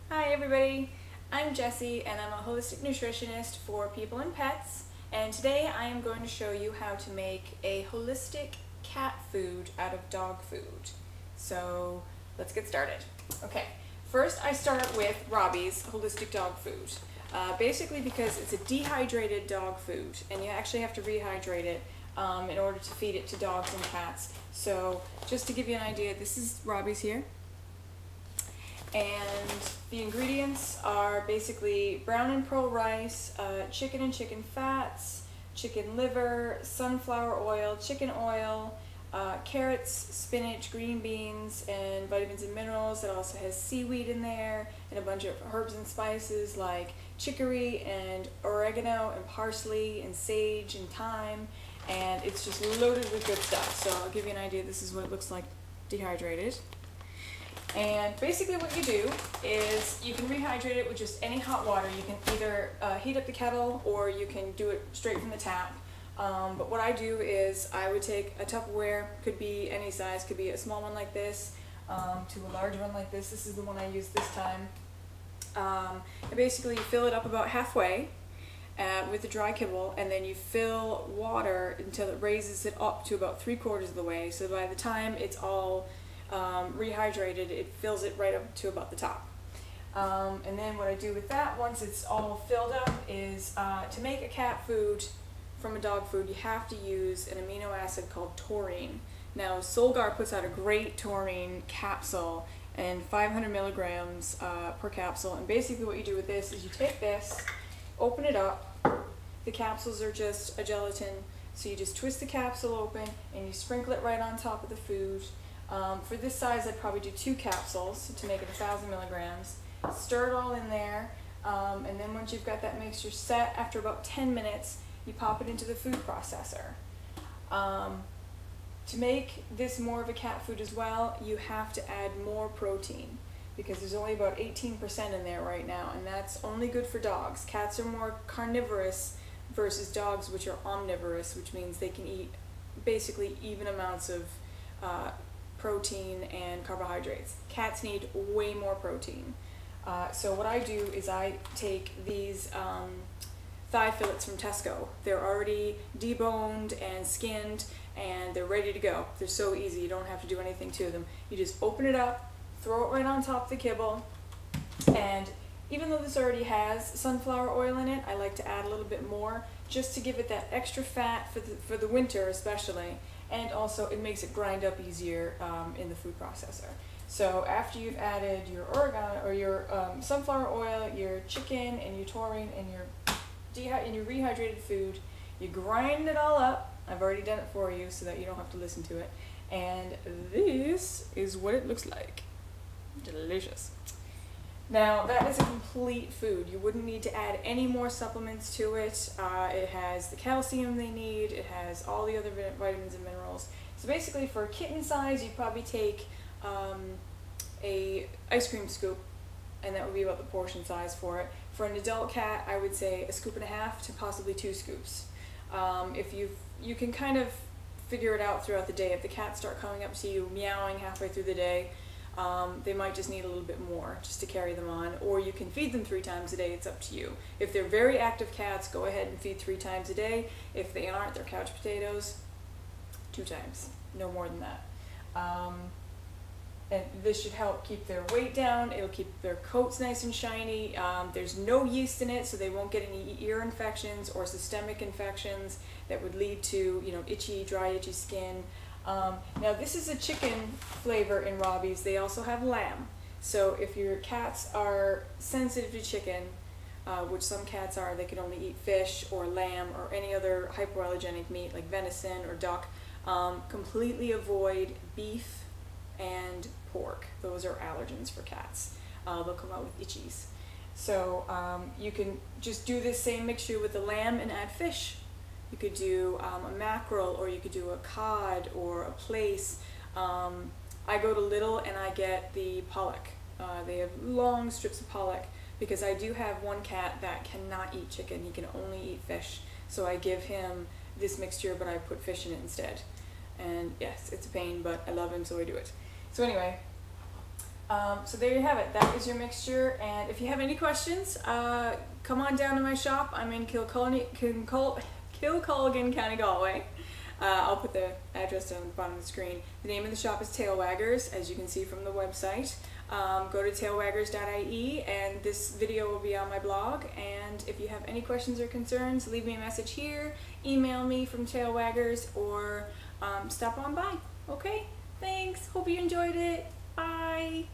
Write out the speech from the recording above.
Hi everybody, I'm Jessie and I'm a holistic nutritionist for people and pets, and today I am going to show you how to make a holistic cat food out of dog food. So let's get started. Okay, first I start with Robbie's holistic dog food. Basically because it's a dehydrated dog food and you actually have to rehydrate it in order to feed it to dogs and cats. So just to give you an idea, this is Robbie's here. And the ingredients are basically brown and pearl rice, chicken and chicken fats, chicken liver, sunflower oil, chicken oil, carrots, spinach, green beans, and vitamins and minerals. It also has seaweed in there and a bunch of herbs and spices like chicory and oregano and parsley and sage and thyme. And it's just loaded with good stuff. So I'll give you an idea. This is what it looks like dehydrated. And basically what you do is you can rehydrate it with just any hot water. You can either heat up the kettle or you can do it straight from the tap. But what I do is I would take a Tupperware, could be any size, could be a small one like this to a large one like this. This is the one I used this time. And basically you fill it up about halfway with the dry kibble, and then you fill water until it raises it up to about 3/4 of the way. So by the time it's all rehydrated, it fills it right up to about the top. And then what I do with that, once it's all filled up, is to make a cat food from a dog food, you have to use an amino acid called taurine. Now, Solgar puts out a great taurine capsule, and 500 milligrams per capsule. And basically what you do with this is you take this, open it up. The capsules are just a gelatin, so you just twist the capsule open and you sprinkle it right on top of the food. For this size, I'd probably do 2 capsules to make it 1,000 milligrams. Stir it all in there, and then once you've got that mixture set, after about 10 minutes, you pop it into the food processor. To make this more of a cat food as well, you have to add more protein because there's only about 18% in there right now, and that's only good for dogs. Cats are more carnivorous versus dogs, which are omnivorous, which means they can eat basically even amounts of protein and carbohydrates. Cats need way more protein. So what I do is I take these thigh fillets from Tesco. They're already deboned and skinned and they're ready to go. They're so easy, you don't have to do anything to them. You just open it up, throw it right on top of the kibble, and even though this already has sunflower oil in it, I like to add a little bit more just to give it that extra fat for the winter especially. And also it makes it grind up easier in the food processor. So after you've added your oregano or your sunflower oil, your chicken and your taurine and your rehydrated food, you grind it all up. I've already done it for you so that you don't have to listen to it. And this is what it looks like. Delicious. Now that is a complete food. You wouldn't need to add any more supplements to it. It has the calcium they need, it has all the other vitamins and minerals. So basically for a kitten size, you'd probably take a ice cream scoop, and that would be about the portion size for it. For an adult cat, I would say 1.5 scoops to possibly 2 scoops. You can kind of figure it out throughout the day. If the cats start coming up to you meowing halfway through the day, they might just need a little bit more just to carry them on, or you can feed them 3 times a day. It's up to you. If they're very active cats, go ahead and feed 3 times a day. If they aren't, they're couch potatoes, 2 times, no more than that. And this should help keep their weight down. It'll keep their coats nice and shiny. There's no yeast in it, so they won't get any ear infections or systemic infections that would lead to, itchy, dry, itchy skin. Now this is a chicken flavor in Robbie's. They also have lamb. So if your cats are sensitive to chicken, which some cats are, they can only eat fish or lamb or any other hypoallergenic meat like venison or duck. Completely avoid beef and pork. Those are allergens for cats. They'll come out with itchies. So you can just do this same mixture with the lamb and add fish. You could do a mackerel, or you could do a cod or a plaice. I go to Lidl and I get the pollock. They have long strips of pollock because I do have one cat that cannot eat chicken. He can only eat fish. So I give him this mixture, but I put fish in it instead. And yes, it's a pain, but I love him, so I do it. So anyway, So there you have it. That is your mixture. And if you have any questions, come on down to my shop. I'm in Kilculligan, County Galway. I'll put the address down at the bottom of the screen. The name of the shop is Tail Waggers, as you can see from the website. Go to tailwaggers.ie, and this video will be on my blog. And if you have any questions or concerns, leave me a message here, email me from Tail Waggers, or stop on by. Okay? Thanks. Hope you enjoyed it. Bye.